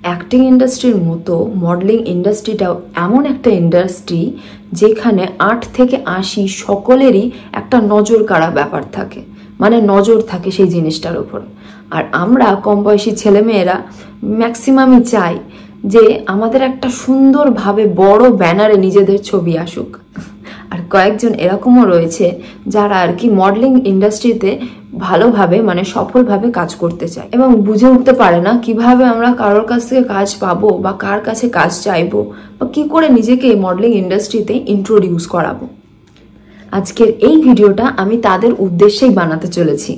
Acting ইন্ডাস্ট্রির মতো modelling ইন্ডাস্ট্রিটাও এমন একটা ইন্ডাস্ট্রি যেখানে 8 থেকে 80 সকলেরই একটা নজর কাড়া ব্যাপার থাকে, মানে নজর থাকে সেই জিনিসটার উপর। আর আমরা কম বয়সী ছেলেমেয়েরা ম্যাক্সিমামই চাই যে আমাদের একটা সুন্দরভাবে বড় ব্যানারে নিজেদের ছবি আসুক। আর কয়েকজন এরকমও রয়েছে যারা আর কি মডেলিং ইন্ডাস্ট্রিতে ভালোভাবে মানে সফলভাবে কাজ করতে চায় এবং বুঝে উঠতে পারে না কিভাবে আমরা কারোর কাছ থেকে কাজ পাবো বা কার কাছে কাজ চাইবো বা কি করে নিজেকে এই মডেলিং ইন্ডাস্ট্রিতে ইন্ট্রোডিউস করাবো। আজকের এই ভিডিওটা আমি তাদের উদ্দেশ্যেই বানাতে চলেছি।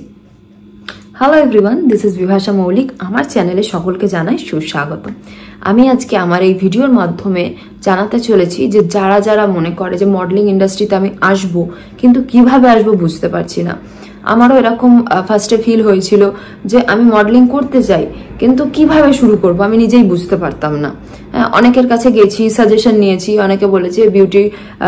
Hello everyone, this is Bibhasha মৌলিক। আমার চ্যানেলে সকলকে জানাই সুস্বাগত। আমি আজকে আমার এই ভিডিওর মাধ্যমে জানাতে চলেছি যে যারা যারা মনে করে যে মডেলিং ইন্ডাস্ট্রিতে আমি আসবো কিন্তু কিভাবে আসবো বুঝতে পারছি না। আমারও এরকম ফার্স্টে ফিল হয়েছিল যে আমি মডেলিং করতে চাই কিন্তু কিভাবে শুরু করব আমি নিজেই বুঝতে পারতাম না। অনেকের কাছে গেছি, সাজেশন নিয়েছি, অনেকে বলেছে বিউটি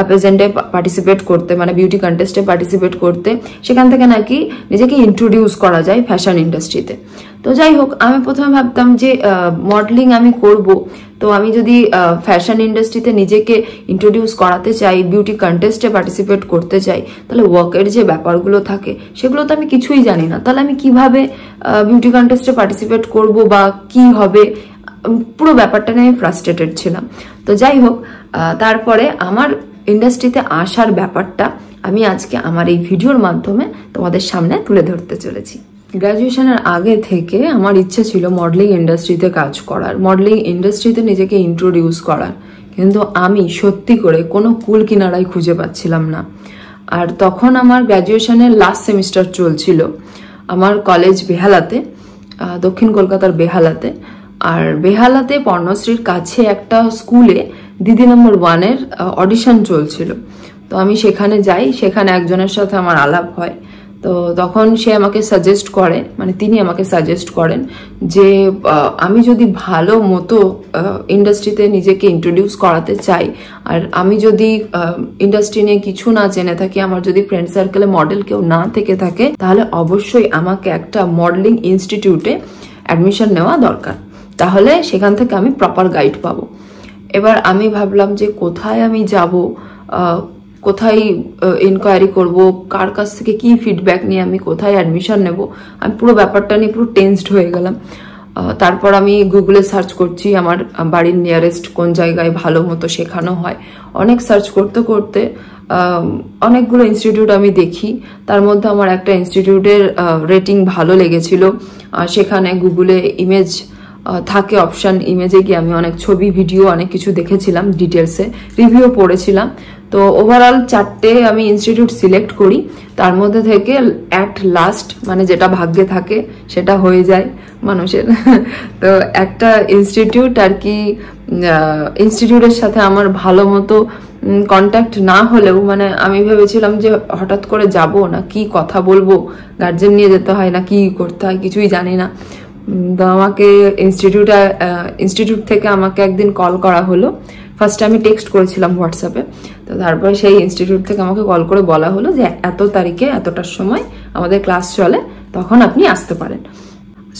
প্রেজেন্টে পার্টিসিপেট করতে, মানে বিউটি কন্টেস্টে পার্টিসিপেট করতে, সেখান থেকে নাকি নিজেকে ইন্ট্রোডিউস করা যায় ফ্যাশন ইন্ডাস্ট্রিতে। তো যাই হোক, আমি প্রথমে ভাবতাম যে মডেলিং আমি করব, তো আমি যদি ফ্যাশন ইন্ডাস্ট্রিতে নিজেকে ইন্ট্রোডিউস করাতে চাই, বিউটি কন্টেস্টে পার্টিসিপেট করতে চাই, তাহলে ওয়ার্কের যে ব্যাপারগুলো থাকে সেগুলো তো আমি কিছুই জানি না। তাহলে আমি কিভাবে বিউটি কন্টেস্টে পার্টিসিপেট করব বা কি হবে, পুরো ব্যাপারটা নিয়ে আমি ফ্রাস্ট্রেটেড ছিলাম। তো যাই হোক, তারপরে আমার ইন্ডাস্ট্রিতে আসার ব্যাপারটা আমি আজকে আমার এই ভিডিওর মাধ্যমে তোমাদের সামনে তুলে ধরতে চলেছি। গ্র্যাজুয়েশনের আগে থেকে আমার ইচ্ছে ছিল মডেলিং ইন্ডাস্ট্রিতে কাজ করার, মডেলিং ইন্ডাস্ট্রিতে নিজেকে ইন্ট্রোডিউস করার, কিন্তু আমি সত্যি করে কোনো কুল কিনারাই খুঁজে পাচ্ছিলাম না। আর তখন আমার গ্র্যাজুয়েশনের লাস্ট সেমিস্টার চলছিল আমার কলেজ বেহালাতে, দক্ষিণ কলকাতার বেহালাতে। আর বেহালাতে পর্ণশ্রীর কাছে একটা স্কুলে দিদি নম্বর 1-এর অডিশন চলছিল। তো আমি সেখানে যাই, সেখানে একজনের সাথে আমার আলাপ হয়। তো তখন সে আমাকে সাজেস্ট করে, মানে তিনি আমাকে সাজেস্ট করেন যে আমি যদি ভালো মতো ইন্ডাস্ট্রিতে নিজেকে ইন্ট্রোডিউস করাতে চাই, আর আমি যদি ইন্ডাস্ট্রি নিয়ে কিছু না জেনে থাকি, আমার যদি ফ্রেন্ড সার্কেলে মডেল কেউ না থেকে থাকে, তাহলে অবশ্যই আমাকে একটা মডেলিং ইনস্টিটিউটে অ্যাডমিশন নেওয়া দরকার, তাহলে সেখান থেকে আমি প্রপার গাইড পাবো। এবার আমি ভাবলাম যে কোথায় আমি যাব, কোথায় ইনকোয়ারি করব, কার কাছ থেকে কি ফিডব্যাক নিয়ে আমি কোথায় অ্যাডমিশন নেব। আমি পুরো ব্যাপারটা নিয়ে পুরো টেনসড হয়ে গেলাম। তারপর আমি গুগলে সার্চ করছি আমার বাড়ির নিয়ারেস্ট কোন জায়গায় ভালো মতো শেখানো হয়। অনেক সার্চ করতে করতে অনেকগুলো ইনস্টিটিউট আমি দেখি, তার মধ্যে আমার একটা ইনস্টিটিউটের রেটিং ভালো লেগেছিল। সেখানে গুগলে ইমেজ থাকে অপশন, ইমেজে গিয়ে আমি অনেক ছবি ভিডিও অনেক কিছু দেখেছিলাম, ডিটেলসে রিভিউ পড়েছিলাম। তো ওভারঅল 4টে আমি ইনস্টিটিউট সিলেক্ট করি, তার মধ্যে থেকে অ্যাট লাস্ট মানে যেটা ভাগ্যে থাকে সেটা হয়ে যায় মানুষের। তো একটা ইনস্টিটিউট আর কি, ইনস্টিটিউটের সাথে আমার ভালো মতো কন্ট্যাক্ট না হলেও, মানে আমি ভেবেছিলাম যে হঠাৎ করে যাব না, কি কথা বলবো, গার্জেন নিয়ে যেতে হয় না কি করতে হয় কিছুই জানি না। তো আমাকে ইনস্টিটিউট থেকে আমাকে একদিন কল করা হলো। ফার্স্টে আমি টেক্সট করেছিলাম হোয়াটসঅ্যাপে, তো তারপরে সেই ইনস্টিটিউট থেকে আমাকে কল করে বলা হলো যে এত তারিখে এতটার সময় আমাদের ক্লাস চলে, তখন আপনি আসতে পারেন।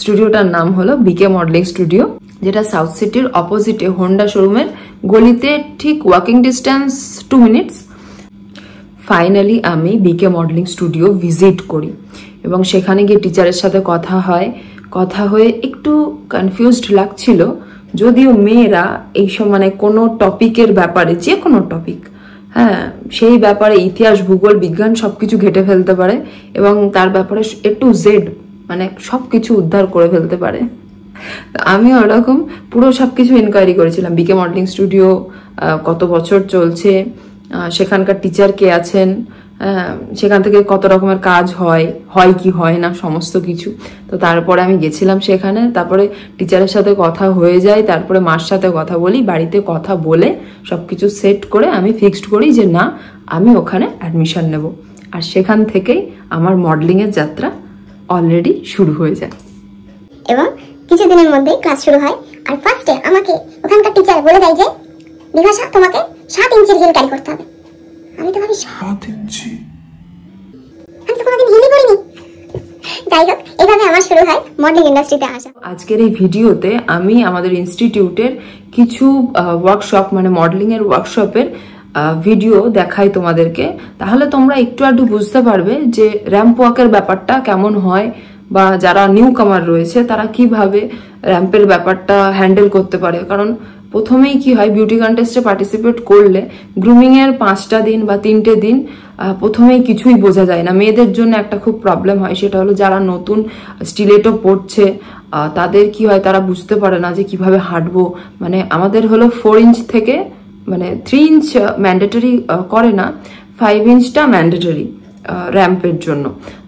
স্টুডিওটার নাম হলো বিকে মডেলিং স্টুডিও, যেটা সাউথ সিটির অপোজিটে হোন্ডা শোরুমের গলিতে, ঠিক ওয়াকিং ডিস্টেন্স 2 মিনিটস। ফাইনালি আমি বিকে মডেলিং স্টুডিও ভিজিট করি এবং সেখানে গিয়ে টিচারের সাথে কথা হয়ে একটু কনফিউজড লাগছিল, যদিও মেয়েরা এইসব মানে কোনো টপিকের ব্যাপারে, যে কোনো টপিক, হ্যাঁ সেই ব্যাপারে ইতিহাস, ভূগোল, বিজ্ঞান সবকিছু ঘেটে ফেলতে পারে এবং তার ব্যাপারে A to Z মানে সবকিছু উদ্ধার করে ফেলতে পারে। আমি ওরকম পুরো সবকিছু ইনকোয়ারি করেছিলাম, বিকে মডেলিং স্টুডিও কত বছর চলছে, সেখানকার টিচার কে আছেন, সেখান থেকে কত রকমের কাজ হয় কি হয় না, সমস্ত কিছু। তো তারপরে আমি গেছিলাম সেখানে, তারপরে টিচারের সাথে কথা হয়ে যায়, তারপরে মার সাথে কথা বলি, বাড়িতে কথা বলে সবকিছু সেট করে আমি ফিক্সড করি যে না, আমি ওখানে অ্যাডমিশন নেব। আর সেখান থেকেই আমার মডেলিং এর যাত্রা অলরেডি শুরু হয়ে যায় এবং কিছুদিনের মধ্যেই ক্লাস শুরু হয়। আর ফার্স্টে আমাকে ওখানকার টিচার বলে দেয় যে বিভাষা, তোমাকে 7 ইঞ্চির হিল ক্যারি করতে হবে। আমি তো ভাবি 7 ইঞ্চি, আমি তো কোনোদিন হিলই পরিনি, যাই হোক, এইভাবে আমার শুরু হয় মডেলিং ইন্ডাস্ট্রিতে আসা। আজকের এই ভিডিওতে আমি আমাদের ইনস্টিটিউটের কিছু ওয়ার্কশপ মানে মডেলিং এর ওয়ার্কশপের ভিডিও দেখাই তোমাদেরকে, তাহলে তোমরা একটু আধটু বুঝতে পারবে যে র্যাম্প ওয়াকের ব্যাপারটা কেমন হয়, বা যারা নিউ কামার রয়েছে তারা কিভাবে র্যাম্পের ব্যাপারটা হ্যান্ডেল করতে পারে। কারণ প্রথমেই কি হয়, বিউটি কন্টেস্টে পার্টিসিপেট করলে গ্রুমিং এর 5টা দিন বা 3টে দিন প্রথমেই কিছুই বোঝা যায় না। মেয়েদের জন্য একটা খুব প্রবলেম হয়, সেটা হলো যারা নতুন স্টিলেটো পড়ছে তাদের কি হয়, তারা বুঝতে পারে না যে কিভাবে হাঁটবো। মানে আমাদের হলো 4 ইঞ্চ থেকে মানে 3 ইঞ্চ ম্যান্ডেটরি করে না, 5 ইঞ্চটা ম্যান্ডেটরি র্যাম্পের জন্য।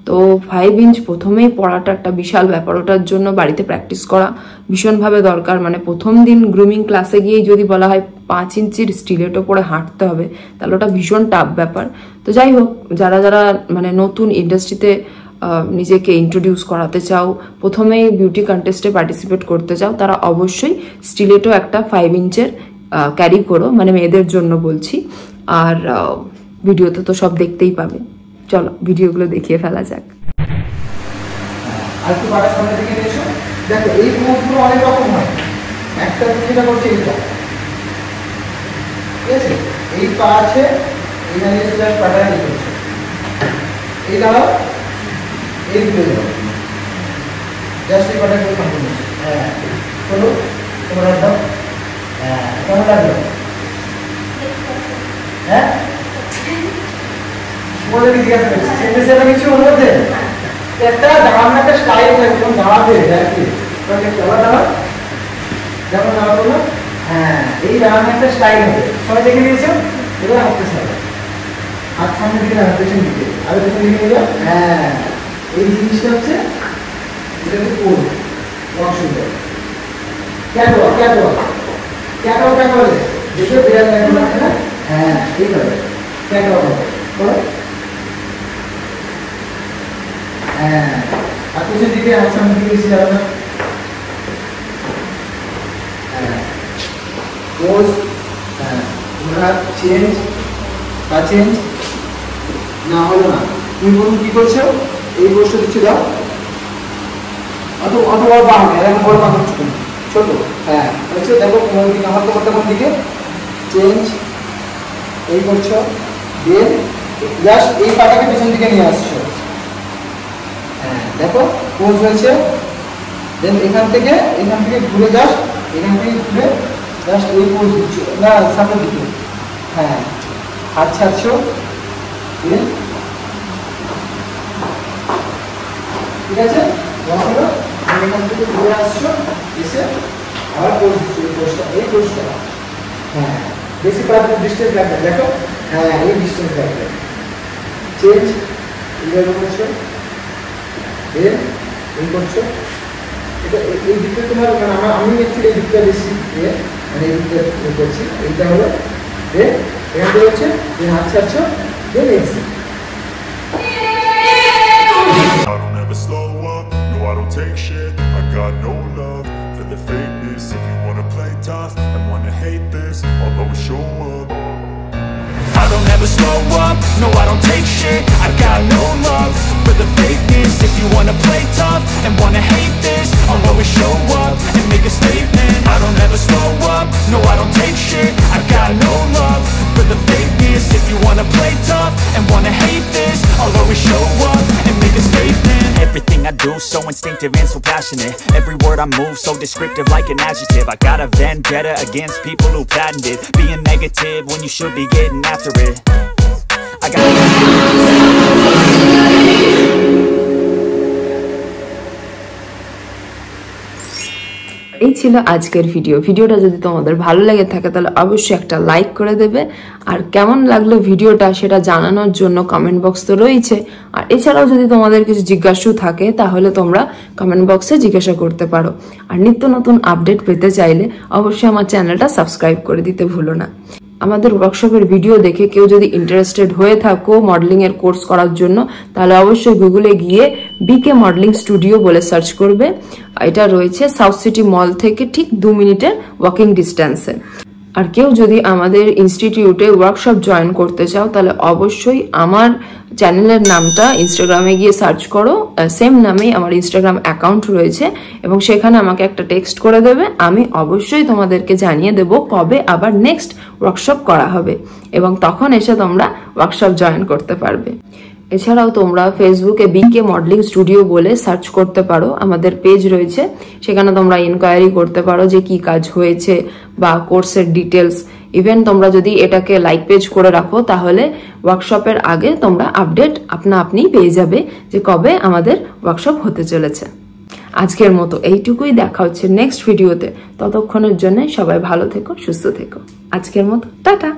তো 5 ইঞ্চ প্রথমেই পড়াটা একটা বিশাল ব্যাপার, ওটার জন্য বাড়িতে প্র্যাকটিস করা ভীষণভাবে দরকার। মানে প্রথম দিন গ্রুমিং ক্লাসে গিয়েই যদি বলা হয় 5 ইঞ্চির স্টিলেটো পরে হাঁটতে হবে, তাহলে ওটা ভীষণ টাফ ব্যাপার। তো যাই হোক, যারা যারা মানে নতুন ইন্ডাস্ট্রিতে নিজেকে ইন্ট্রোডিউস করাতে চাও, প্রথমেই বিউটি কন্টেস্টে পার্টিসিপেট করতে চাও, তারা অবশ্যই স্টিলেটো একটা 5 ইঞ্চের ক্যারি করো, মানে মেয়েদের জন্য বলছি। আর ভিডিওতে তো সব দেখতেই পাবে, চলো ভিডিওগুলো দেখিয়ে ফেলা যাক। আর একটু বাড়ার সামনে দিকে নিয়ে এসো। দেখো এই পোজগুলো অনেক রকম হয়, একটা যেটা করছে এইটা, ঠিক আছে? এই পা আছে, এখানে এসে জাস্ট পাটা এই করছে, এই দাঁড়াও, এই দুটো দাঁড়াও, জাস্ট এই পাটা করে সম্পূর্ণ। হ্যাঁ চলো তোমরা দাও। হ্যাঁ কেমন লাগলো? হ্যাঁ বলে জিজ্ঞাসা করছি সেটা কিছু ওর মধ্যে একটা দাঁড়ানো একটা স্টাইল থাকে, কোন দাঁড়াবে দেখি চলা দাঁড়া যেমন দাঁড়াবো না। হ্যাঁ এই দাঁড়ানো একটা স্টাইল হবে, সবাই দেখে নিয়েছো? এবার হাঁটতে সাথে হাত সামনে দিকে না, পেছন দিকে, আর পেছন দিকে নিয়ে যাও। হ্যাঁ এই জিনিসটা হচ্ছে এটা হচ্ছে কোড অসুবিধা ক্যাটওয়াক ক্যাটওয়াক ক্যাটওয়াক কাকে বলে? দেখো দেয়াল লাগবে না। হ্যাঁ এইভাবে ক্যাটওয়াক করো। হ্যাঁ আর পিছন দিকে হাত সামনে দিকে এসে যাবে না। হ্যাঁ পোজ, হ্যাঁ তোমরা চেঞ্জ বা চেঞ্জ না হলো না। তুমি বলুন কি করছো? এই পোজটা দিচ্ছ, দাও অত বড় পা হবে, এরকম বড় পা করছো তুমি, ছোট। হ্যাঁ হচ্ছে দেখো কোন দিকে আমার তো কোন দিকে চেঞ্জ এই করছো, দেন জাস্ট এই পাটাকে পেছন দিকে নিয়ে আসছো। হ্যাঁ দেখো পোজ হয়েছে, দেন এখান থেকে ঘুরে জাস্ট এখান থেকে ঘুরে জাস্ট এই পোজ দিচ্ছ না সামনের দিকে। হ্যাঁ হাত ছাড়ছো, দেন ঠিক আছে বলো, এখান থেকে ঘুরে আসছো, এসে আবার পোজ দিচ্ছ, এই পোজটা। হ্যাঁ বেশি পারফেক্ট ডিসটেন্স রাখবে, দেখো। হ্যাঁ এই ডিসটেন্স রাখবে, চেঞ্জ এইভাবে করছো, দেন এই করছো। এটা এই দিকটা তোমার মানে আমি অ্যাকচুয়ালি এই দিকটা বেশি মানে এই দিকটা করছি। এইটা হলো দেন এখান থেকে হচ্ছে দেন হাত ছাড়ছো, দেন exit. I don't ever slow up, no I don't take shit. I got no love for the fakeness. If you wanna play tough and wanna hate this, I'll always show up. I don't ever slow up, no I don't take shit. I got no love for the fakeness. If you wanna play tough and wanna hate this, I'll always show up and make a statement. I don't ever slow up, no I don't take shit. I got no love for the fakeness. If you wanna play tough and wanna hate this, I'll always show up and make a statement. Everything I do so instinctive and so passionate. Every word I move so descriptive like an adjective. I got a vendetta against people who patented being negative when you should be getting after it. I got এই ছিল আজকের ভিডিওটা যদি তোমাদের ভালো লেগে থাকে তাহলে অবশ্যই একটা লাইক করে দেবে, আর কেমন লাগলো ভিডিওটা সেটা জানানোর জন্য কমেন্ট বক্স তো রয়েছে। আর এছাড়াও যদি তোমাদের কিছু জিজ্ঞাসা থাকে তাহলে তোমরা কমেন্ট বক্সে জিজ্ঞাসা করতে পারো। আর নিত্য নতুন আপডেট পেতে চাইলে অবশ্যই আমার চ্যানেলটা সাবস্ক্রাইব করে দিতে ভুলো না। আমাদের ওয়ার্কশপের ভিডিও দেখে কেউ যদি ইন্টারেস্টেড হয়ে থাকো মডেলিং এর কোর্স করার জন্য, তাহলে অবশ্যই গুগলে গিয়ে বিকে মডেলিং স্টুডিও বলে সার্চ করবে। এটা রয়েছে সাউথ সিটি মল থেকে ঠিক 2 মিনিটের ওয়াকিং ডিস্টেন্সে। আর কেউ যদি আমাদের ইনস্টিটিউটে ওয়ার্কশপ জয়েন করতে চাও তাহলে অবশ্যই আমার চ্যানেলের নামটা ইনস্টাগ্রামে গিয়ে সার্চ করো, সেম নামেই আমার ইনস্টাগ্রাম অ্যাকাউন্ট রয়েছে এবং সেখানে আমাকে একটা টেক্সট করে দেবে। আমি অবশ্যই তোমাদেরকে জানিয়ে দেব কবে আবার নেক্সট ওয়ার্কশপ করা হবে এবং তখন এসে তোমরা ওয়ার্কশপ জয়েন করতে পারবে। এছাড়াও তোমরা ফেসবুকে বিকে মডেলিং স্টুডিও বলে সার্চ করতে পারো, আমাদের পেজ রয়েছে, সেখানে তোমরা ইনকোয়ারি করতে পারো যে কি কাজ হয়েছে বা কোর্সের ডিটেলস। ইভেন তোমরা যদি এটাকে লাইক পেজ করে রাখো তাহলে ওয়ার্কশপের আগে তোমরা আপডেট আপনি পেয়ে যাবে যে কবে আমাদের ওয়ার্কশপ হতে চলেছে। আজকের মতো এইটুকুই, দেখা হচ্ছে নেক্সট ভিডিওতে। ততক্ষণের জন্য সবাই ভালো থেকো, সুস্থ থেকো। আজকের মতো টাটা।